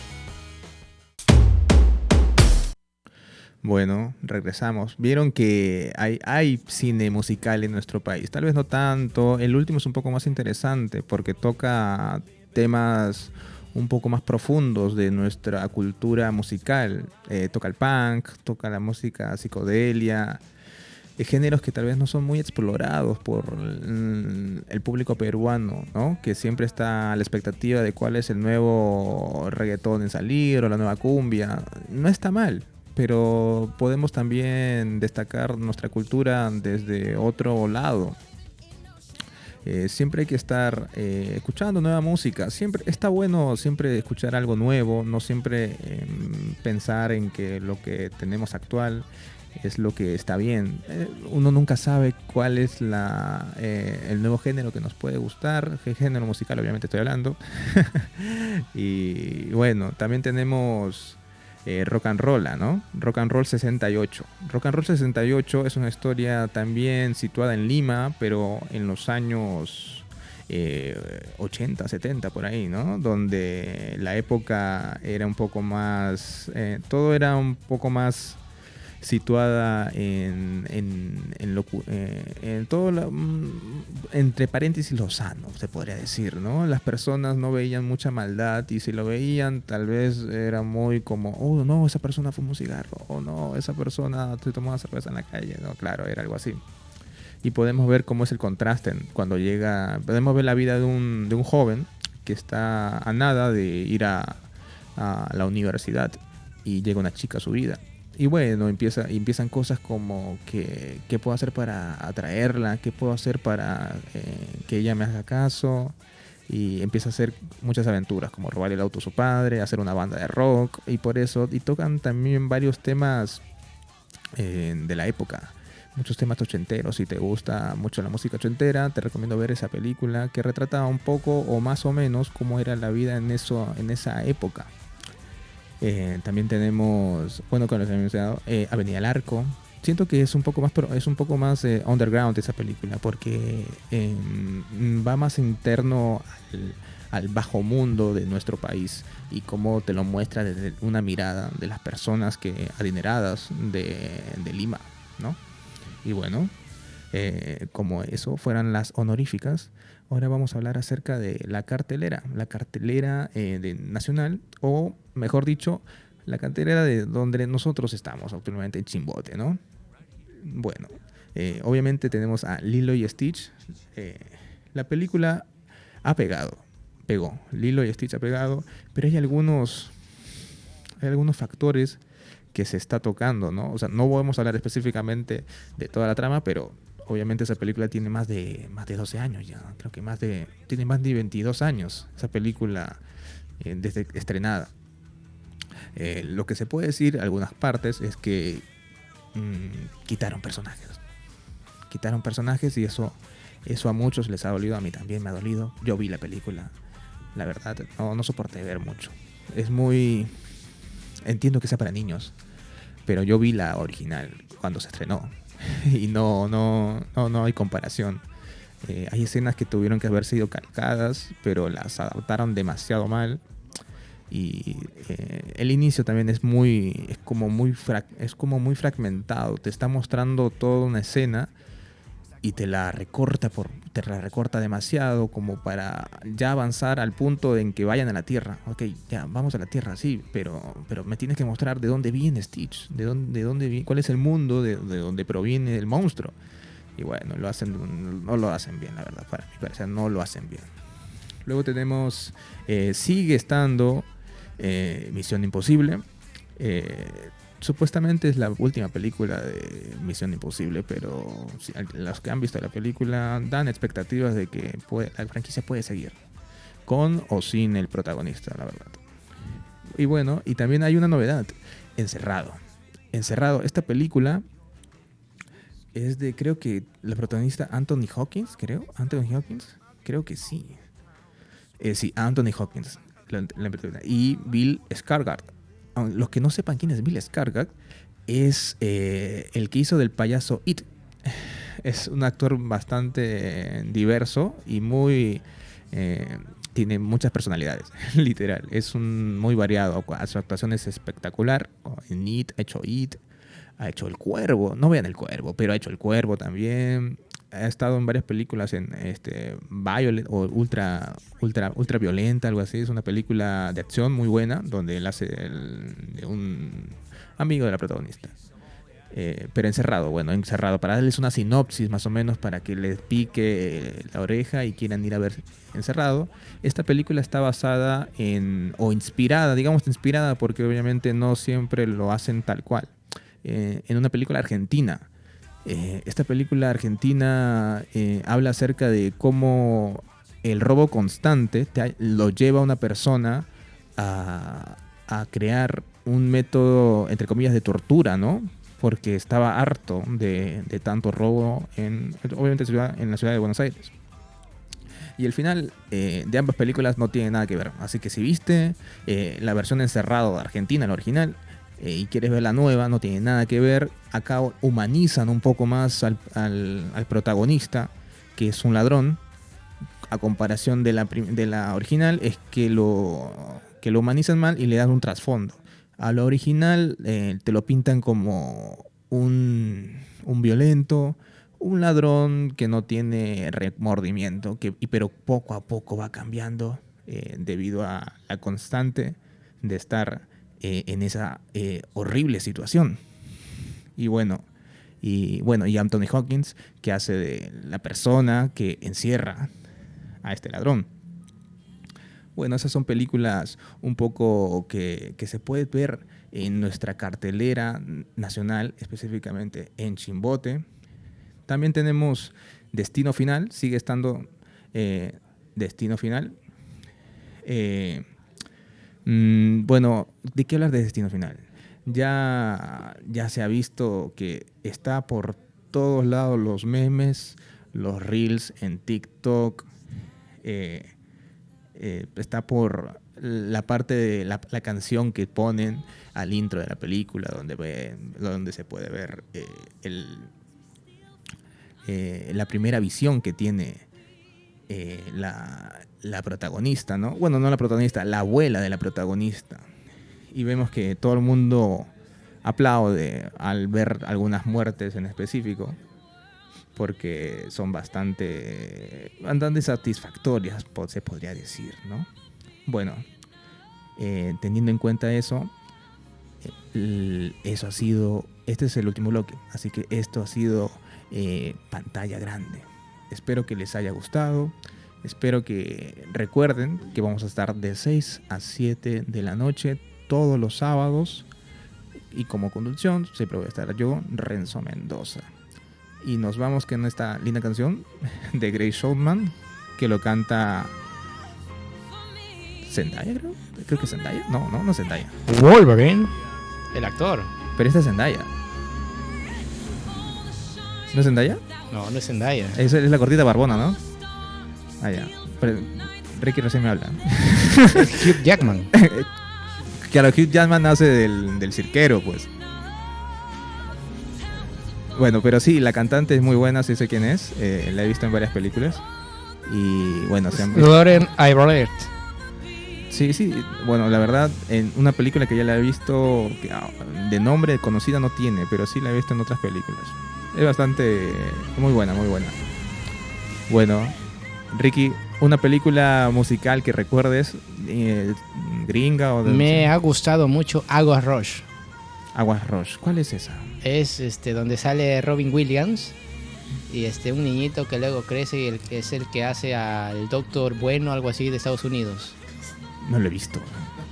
Speaker 3: Bueno, regresamos. Vieron que hay cine musical en nuestro país. Tal vez no tanto. El último es un poco más interesante porque toca temas un poco más profundos de nuestra cultura musical. Toca el punk, toca la música psicodelia, géneros que tal vez no son muy explorados por el público peruano, ¿no? Que siempre está a la expectativa de cuál es el nuevo reggaetón en salir o la nueva cumbia. No está mal, pero podemos también destacar nuestra cultura desde otro lado. Siempre hay que estar escuchando nueva música. Siempre está bueno siempre escuchar algo nuevo, no siempre pensar en que lo que tenemos actual es lo que está bien. Uno nunca sabe cuál es el nuevo género que nos puede gustar, qué género musical obviamente estoy hablando. Y bueno, también tenemos Rock and Roll, ¿no? Rock and Roll 68. Rock and Roll 68 es una historia también situada en Lima, pero en los años 80, 70 por ahí, ¿no? Donde la época era un poco más, todo era un poco más situada en todo entre paréntesis lo sano, se podría decir, ¿no? Las personas no veían mucha maldad, y si lo veían tal vez era muy como, oh no, esa persona fumó un cigarro, oh no, esa persona se tomó una cerveza en la calle, no, claro, era algo así. Y podemos ver cómo es el contraste cuando llega, podemos ver la vida de un joven que está a nada de ir a la universidad, y llega una chica a su vida. Y bueno, empiezan cosas como qué puedo hacer para atraerla, qué puedo hacer para que ella me haga caso. Y empieza a hacer muchas aventuras, como robar el auto a su padre, hacer una banda de rock, y por eso, y tocan también varios temas de la época, muchos temas ochenteros. Si te gusta mucho la música ochentera, te recomiendo ver esa película que retrata un poco o más o menos cómo era la vida en esa época. También tenemos, bueno, con los que he mencionado, Avenida del Arco. Siento que es un poco más underground esa película, porque va más interno al bajo mundo de nuestro país, y cómo te lo muestra desde una mirada de las personas adineradas de Lima, ¿no? Y bueno, como eso fueran las honoríficas, ahora vamos a hablar acerca de la cartelera nacional, o mejor dicho, la cartelera de donde nosotros estamos actualmente, en Chimbote, ¿no? Bueno, obviamente tenemos a Lilo y Stitch. La película pegó. Lilo y Stitch ha pegado, pero hay algunos factores que se está tocando, ¿no? O sea, no podemos hablar específicamente de toda la trama, pero obviamente esa película tiene más de 12 años ya. Creo que tiene más de 22 años esa película desde estrenada. Lo que se puede decir, algunas partes, es que quitaron personajes, y eso a muchos les ha dolido. A mí también me ha dolido. Yo vi la película, la verdad, no soporté ver mucho. Entiendo que sea para niños, pero yo vi la original cuando se estrenó y no hay comparación. Hay escenas que tuvieron que haber sido calcadas, pero las adaptaron demasiado mal. Y el inicio también es como muy fragmentado. Te está mostrando toda una escena y te la recorta demasiado, como para ya avanzar al punto en que vayan a la Tierra. Ok, ya, vamos a la Tierra, sí, pero me tienes que mostrar de dónde viene Stitch, de dónde viene, cuál es el mundo de dónde proviene el monstruo. Y bueno, no lo hacen bien, la verdad, para mi parecer, no lo hacen bien. Luego tenemos, sigue estando Misión Imposible. Supuestamente es la última película de Misión Imposible, pero los que han visto la película dan expectativas de que la franquicia puede seguir, con o sin el protagonista, la verdad. Y bueno, y también hay una novedad: Encerrado. Esta película es de, creo que la protagonista Anthony Hopkins, creo que sí. Sí, Anthony Hopkins, y Bill Skarsgård. Los que no sepan quién es Bill Skarsgård, es el que hizo del payaso It. Es un actor bastante diverso y tiene muchas personalidades, literal. Es muy variado. Su actuación es espectacular. En It, ha hecho El Cuervo. No vean El Cuervo, pero ha hecho El Cuervo también. Ha estado en varias películas, en Violet o Ultra Violenta, algo así. Es una película de acción muy buena, donde él hace de un amigo de la protagonista. Pero Encerrado, para darles una sinopsis más o menos, para que les pique la oreja y quieran ir a ver Encerrado. Esta película está basada inspirada, porque obviamente no siempre lo hacen tal cual, en una película argentina. Esta película argentina habla acerca de cómo el robo constante lo lleva a una persona a crear un método, entre comillas, de tortura, ¿no? porque estaba harto de tanto robo obviamente en la ciudad de Buenos Aires. Y el final de ambas películas no tiene nada que ver. Así que si viste la versión encerrado de Argentina, la original, y quieres ver la nueva, no tiene nada que ver. Acá humanizan un poco más al protagonista, que es un ladrón. A comparación de la original, es que lo humanizan mal y le dan un trasfondo. A lo original te lo pintan como un violento, un ladrón que no tiene remordimiento, pero poco a poco va cambiando debido a la constante de estar en esa horrible situación. Y Anthony Hopkins, que hace de la persona que encierra a este ladrón. Bueno, esas son películas un poco que se puede ver en nuestra cartelera nacional, específicamente en Chimbote. También tenemos Destino Final, sigue estando Destino Final. Bueno, ¿de qué hablar de Destino Final? Ya se ha visto que está por todos lados los memes, los reels en TikTok. Está por la parte de la canción que ponen al intro de la película, donde se puede ver la primera visión que tiene la protagonista, ¿no? Bueno, no la protagonista, la abuela de la protagonista. Y vemos que todo el mundo aplaude al ver algunas muertes en específico, porque son bastante satisfactorias, se podría decir, ¿no? Bueno, teniendo en cuenta eso, este es el último bloque, así que esto ha sido pantalla grande. Espero que les haya gustado, espero que recuerden que vamos a estar de 6 a 7 de la noche todos los sábados, y como conducción siempre voy a estar yo, Renzo Mendoza. Y nos vamos con esta linda canción de Grace Showman, que lo canta Zendaya, creo que Zendaya. No Zendaya.
Speaker 5: Wolverine, el actor.
Speaker 3: Pero esta es Zendaya. ¿No es Zendaya?
Speaker 5: No es Zendaya.
Speaker 3: Esa es la cortita barbona, ¿no? Ah, ya. Pero Ricky recién me habla.
Speaker 5: Es Hugh Jackman.
Speaker 3: Claro, Hugh Jackman hace del cirquero, pues. Bueno, pero sí, la cantante es muy buena, sí sé quién es. La he visto en varias películas. Y bueno,
Speaker 5: Lauren Iverlet.
Speaker 3: Sí, bueno, la verdad, en una película que ya la he visto, de nombre conocida no tiene, pero sí la he visto en otras películas. Es bastante, muy buena, muy buena. Bueno, Ricky, una película musical que recuerdes, gringa o de...
Speaker 5: Me ha gustado mucho Aguas Rush.
Speaker 3: Aguas Rush, ¿cuál es esa?
Speaker 5: Es donde sale Robin Williams y un niñito que luego crece y es el que hace al Doctor Bueno, algo así, de Estados Unidos.
Speaker 3: No lo he visto.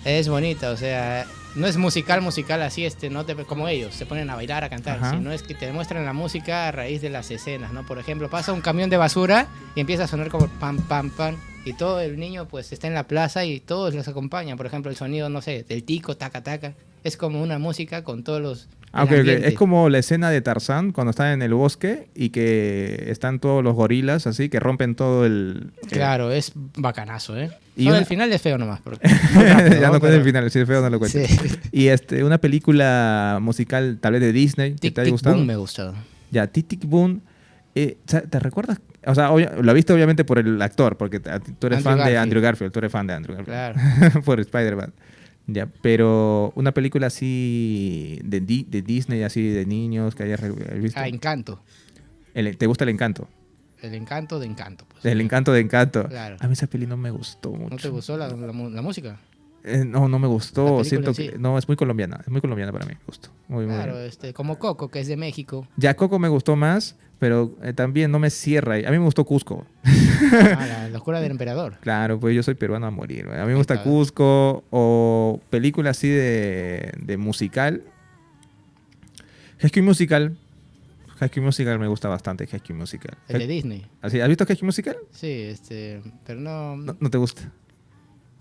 Speaker 5: Es bonita, o sea, no es musical así, como ellos, se ponen a bailar, a cantar,
Speaker 3: Ajá.
Speaker 5: sino es que te demuestran la música a raíz de las escenas, ¿no? Por ejemplo, pasa un camión de basura y empieza a sonar como pam, pam, pam, y todo el niño pues está en la plaza y todos los acompañan. Por ejemplo, el sonido, no sé, del tico, taca, taca, es como una música con todos los...
Speaker 3: Okay. Es como la escena de Tarzán cuando está en el bosque y que están todos los gorilas así que rompen todo el...
Speaker 5: Claro, es bacanazo, ¿eh?
Speaker 3: Y
Speaker 5: el final es feo nomás. Porque
Speaker 3: ya no cuenta el final, si es feo no lo cuento.
Speaker 5: Sí.
Speaker 3: Y una película musical tal vez de Disney que
Speaker 5: Tic
Speaker 3: te haya
Speaker 5: Tic
Speaker 3: gustado.
Speaker 5: Boom me gustó.
Speaker 3: Ya, Tic Tic Boom. ¿Te recuerdas? O sea, lo viste obviamente por el actor, porque tú eres fan de Andrew Garfield. Tú eres fan de Andrew Garfield.
Speaker 5: Claro.
Speaker 3: Por Spider-Man. Ya, pero una película así de Disney, así de niños que hayas visto.
Speaker 5: Encanto.
Speaker 3: ¿Te gusta El Encanto?
Speaker 5: El encanto de Encanto. Pues.
Speaker 3: El Encanto de Encanto.
Speaker 5: Claro.
Speaker 3: A mí esa peli no me gustó mucho.
Speaker 5: ¿No te gustó la música?
Speaker 3: No me gustó.
Speaker 5: La
Speaker 3: Siento
Speaker 5: película
Speaker 3: que...
Speaker 5: en sí.
Speaker 3: No, es muy colombiana. Es muy colombiana para mí. Me gustó. Muy
Speaker 5: Claro, como Coco, que es de México.
Speaker 3: Ya, Coco me gustó más, pero también no me cierra. A mí me gustó Cusco.
Speaker 5: La locura del emperador.
Speaker 3: Claro, pues yo soy peruano a morir. A mí me gusta Cusco o películas así de musical. High School Musical. High School Musical me gusta bastante. High School Musical.
Speaker 5: El de Disney.
Speaker 3: ¿Has visto High School Musical?
Speaker 5: Sí, pero no...
Speaker 3: No te gusta.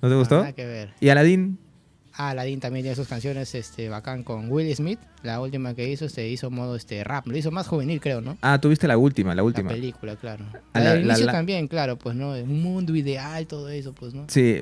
Speaker 3: ¿No te gustó?
Speaker 5: Nada que ver.
Speaker 3: ¿Y Aladdin?
Speaker 5: Aladdin también tiene sus canciones bacán con Will Smith. La última que hizo modo rap. Lo hizo más juvenil, creo, ¿no?
Speaker 3: Ah, tuviste la última.
Speaker 5: La película, claro.
Speaker 3: Ah,
Speaker 5: Del inicio también, claro, pues, ¿no? Un mundo ideal, todo eso, pues, ¿no?
Speaker 3: Sí,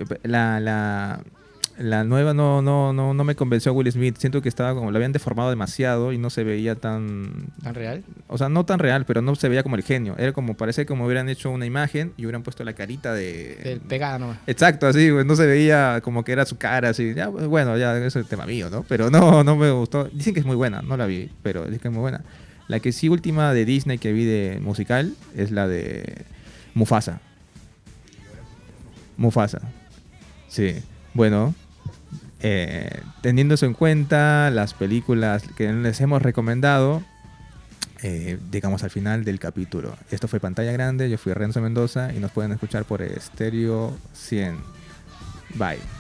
Speaker 3: la nueva no me convenció a Will Smith. Siento que estaba como, lo habían deformado demasiado y no se veía tan...
Speaker 5: ¿Tan real?
Speaker 3: O sea, no tan real, pero no se veía como el genio. Era como, parece como hubieran hecho una imagen y hubieran puesto la carita de...
Speaker 5: Pegada nomás.
Speaker 3: Exacto, así, pues, no se veía como que era su cara, así. Ya, bueno, ya, eso es tema mío, ¿no? Pero no me gustó. Dicen que es muy buena, no la vi, pero dicen que es muy buena. La que sí última de Disney que vi de musical es la de Mufasa. Mufasa. Sí. Bueno, teniendo eso en cuenta, las películas que les hemos recomendado, llegamos al final del capítulo. Esto fue Pantalla Grande, yo fui Renzo Mendoza y nos pueden escuchar por Stereo 100. Bye.